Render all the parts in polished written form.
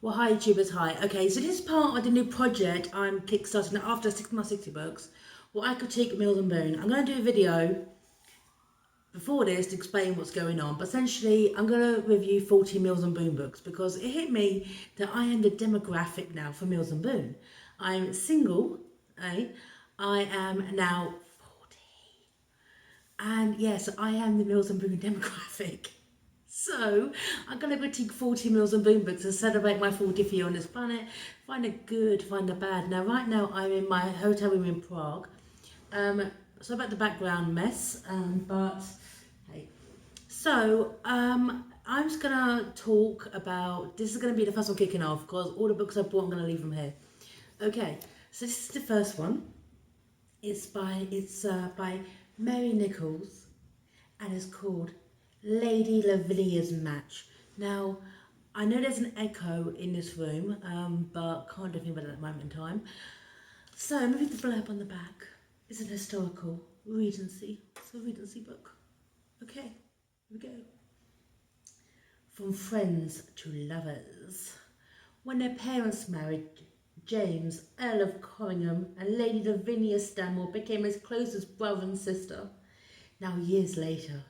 Well, hi YouTubers, hi. Okay, so this is part of the new project I'm kickstarting after my 60 books. Well, I critique Mills and Boon. I'm going to do a video before this to explain what's going on, but essentially I'm going to review 40 Mills and Boon books because it hit me that I am the demographic now for Mills and Boon. I'm single, eh? I am now 40. And yes, I am the Mills and Boon demographic. So, I'm going to critique 40 Mills and Boon books and celebrate my 40th year on this planet. Find the good, find the bad. Now, right now, I'm in my hotel room in Prague. So about the background mess, but hey. So, I'm just going to talk about, this is going to be the first one kicking off because all the books I bought, I'm going to leave them here. Okay, so this is the first one. It's by Mary Nichols and it's called Lady Lavinia's Match. Now, I know there's an echo in this room, but can't do anything about it at the moment in time. So, I'm going to read the blurb on the back. It's an historical Regency. It's a Regency book. Okay, here we go. From friends to lovers. When their parents married, James, Earl of Corringham, and Lady Lavinia Stanmore became as close as brother and sister. Now, years later,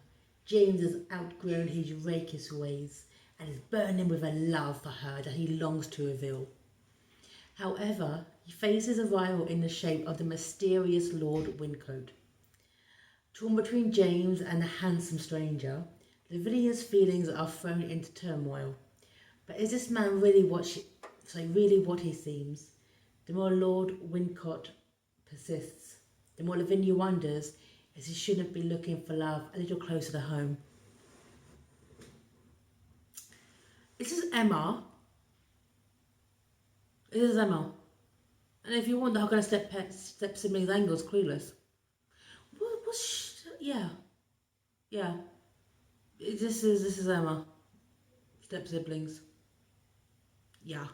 James has outgrown his rakish ways and is burning with a love for her that he longs to reveal. However, he faces a rival in the shape of the mysterious Lord Wyncote. Torn between James and the handsome stranger, Lavinia's feelings are thrown into turmoil. But is this man really what he seems? The more Lord Wyncote persists, the more Lavinia wonders as he shouldn't be looking for love a little closer to home. This is Emma. This is Emma. And if you wonder how can I step siblings angles, clueless. Yeah. This is Emma. Step siblings. Yeah.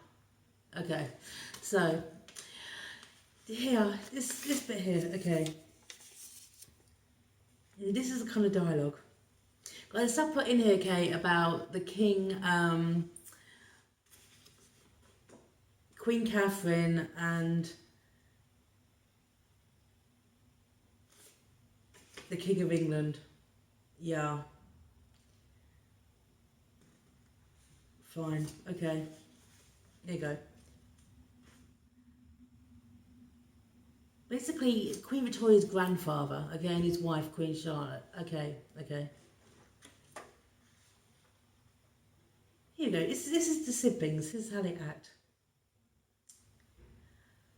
Okay. So here, this bit here, okay. This is the kind of dialogue. Got a stuff put in here, okay, about the king, Queen Catherine and the King of England. Yeah. Fine. Okay. Here you go. Basically, Queen Victoria's grandfather, again, his wife, Queen Charlotte. Okay. Here you go. This is the siblings. This is how they act.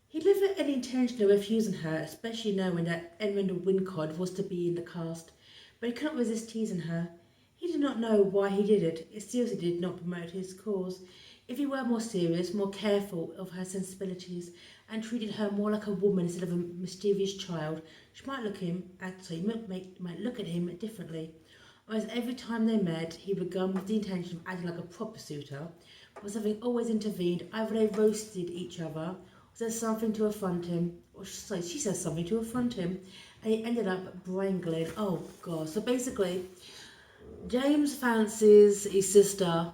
He never had any intention of refusing her, especially knowing that Edmund Wincott was to be in the cast, but he could not resist teasing her. He did not know why he did it. It seriously did not promote his cause. If he were more serious, more careful of her sensibilities, and treated her more like a woman instead of a mischievous child, she might look at him differently. Whereas every time they met, he began with the intention of acting like a proper suitor, but something always intervened. Either they roasted each other, says something to affront him, or she says something to affront him, and he ended up wrangling. Oh god! So basically, James fancies his sister,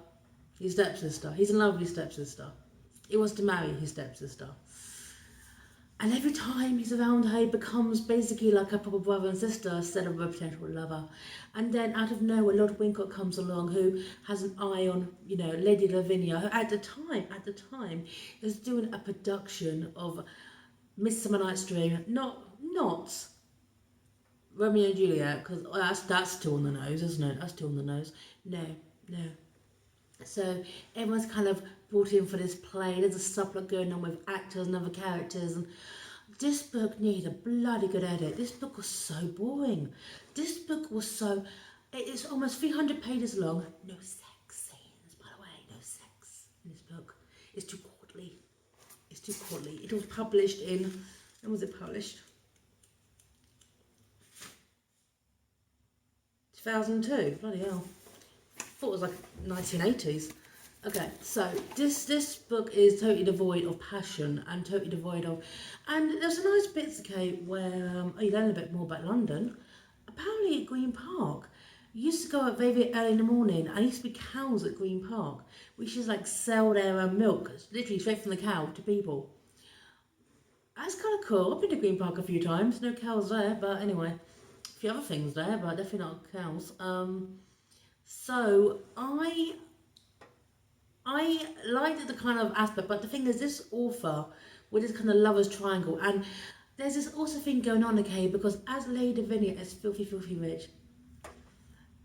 his stepsister. He's in love with his stepsister. He wants to marry his stepsister, and every time he's around her, he becomes basically like a proper brother and sister instead of a potential lover. And then out of nowhere, Lord Wyncote comes along, who has an eye on, Lady Lavinia, who at the time, is doing a production of Midsummer Night's Dream, not Romeo and Juliet, because that's still on the nose, isn't it? That's still on the nose. No. So everyone's kind of brought in for this play. There's a subplot going on with actors and other characters, and this book needed a bloody good edit. This book was so boring. This book was so... It's almost 300 pages long. No sex scenes, by the way. No sex in this book. It's too courtly. It was published in... When was it published? 2002. Bloody hell. I thought it was like 1980s. Okay, so this book is totally devoid of passion and totally devoid of... And there's a nice bits, okay, where you learn a bit more about London. Apparently at Green Park, used to go out very, very early in the morning. I used to be cows at Green Park, which is like sell their milk, literally straight from the cow to people. That's kind of cool. I've been to Green Park a few times. No cows there, but anyway, a few other things there, but definitely not cows. So I liked the kind of aspect, but the thing is, this author with this kind of lovers triangle, and there's this also thing going on, okay, because as Lady Lavinia is filthy, filthy rich,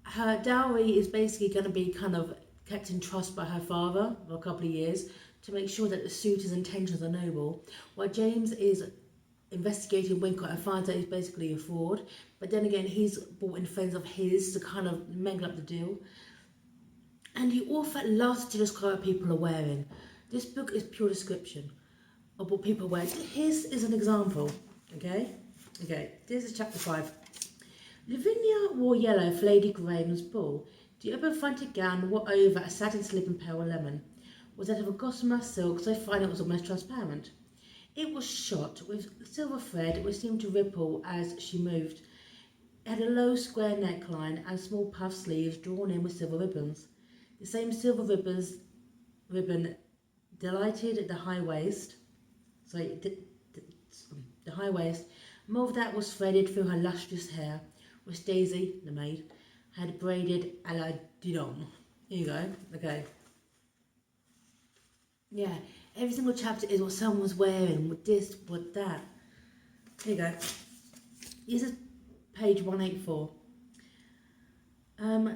her dowry is basically going to be kind of kept in trust by her father for a couple of years to make sure that the suitor's intentions are noble, while James is investigating Wincott and finds that he's basically a fraud. But then again, he's brought in friends of his to kind of mingle up the deal. And the author loves to describe what people are wearing. This book is pure description of what people wear. Here's is an example, okay? Okay, this is chapter 5. Lavinia wore yellow for Lady Graham's ball. The open-fronted gown wore over a satin slip in pale lemon. Was that of a gossamer silk so fine it was almost transparent. It was shot with silver thread which seemed to ripple as she moved. It had a low square neckline and small puff sleeves drawn in with silver ribbons. The same silver ribbon delighted the high waist. The high waist. More of that was threaded through her lustrous hair, which Daisy, the maid, had braided a la Didon. Here you go. Okay. Yeah, every single chapter is what someone's wearing, what this, what that. Here you go. This is page 184.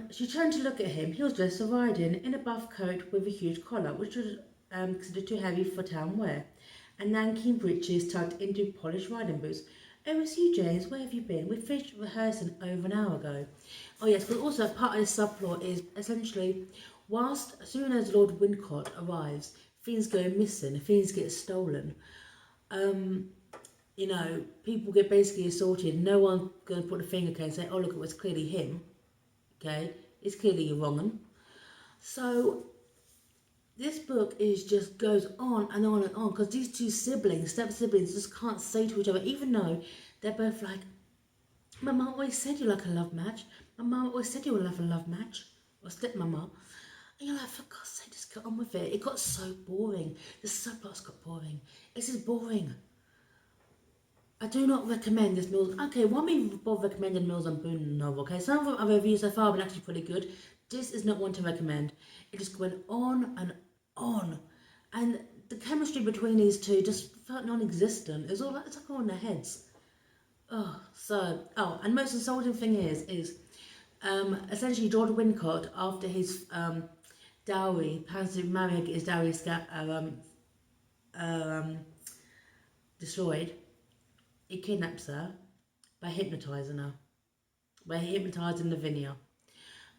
She turned to look at him. He was dressed for riding, in a buff coat with a huge collar, which was considered too heavy for town wear, and nankeen breeches tucked into polished riding boots. Oh, it's you, James. Where have you been? We finished rehearsing over an hour ago. Oh, yes, but also part of this subplot is essentially, whilst as soon as Lord Wincott arrives, things go missing, things get stolen. You know, people get basically assaulted. No one's going to put a finger okay and say, oh, look, it was clearly him. Okay, it's clearly you're wrong. So this book is just goes on and on and on because these two siblings, step siblings, just can't say to each other, even though they're both like, my mum always said you like a love match. My mum always said you would love a love match, or stepmama. And you're like, for God's sake, just get on with it. It got so boring. The subplots got boring. This is boring. I do not recommend this Mills. Okay, one may both recommended Mills and Boon novel. Okay, some of them I've reviewed so far have been actually pretty good. This is not one to recommend. It just went on and on, and the chemistry between these two just felt non-existent. It was all like it's like all in their heads. And most insulting thing is essentially George Wincott, after his dowry, plans to marry and get his dowry destroyed. He kidnaps her by hypnotising her, by hypnotising Lavinia,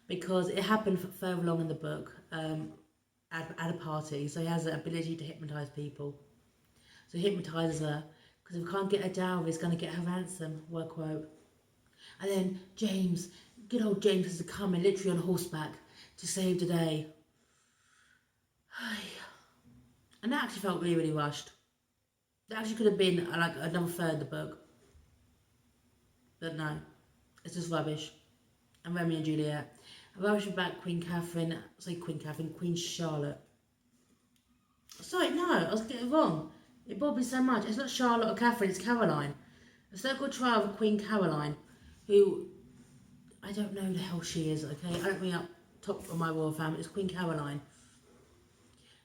because it happened further along in the book at a party, so he has the ability to hypnotise people. So he hypnotises her, because if he can't get her dowry, he's going to get her ransom, word quote. And then James, good old James, has to come in literally on horseback to save the day. And that actually felt really, really rushed. That actually could have been like another third of the book. But no, it's just rubbish. And Romeo and Juliet. Rubbish about Queen Charlotte. Sorry, no, I was getting it wrong. It bothered me so much. It's not Charlotte or Catherine, it's Caroline. A so-called trial of Queen Caroline, who, I don't know who the hell she is, okay? I don't bring up top of my royal family, it's Queen Caroline.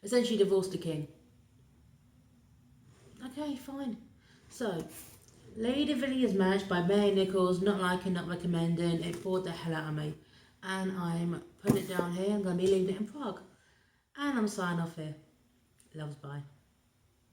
Essentially divorced the king. Okay, fine. So, Lady Lavinia's match by Mary Nichols, not liking, not recommending. It bored the hell out of me. And I'm putting it down here. I'm going to be leaving it in Prague. And I'm signing off here. Loves, bye.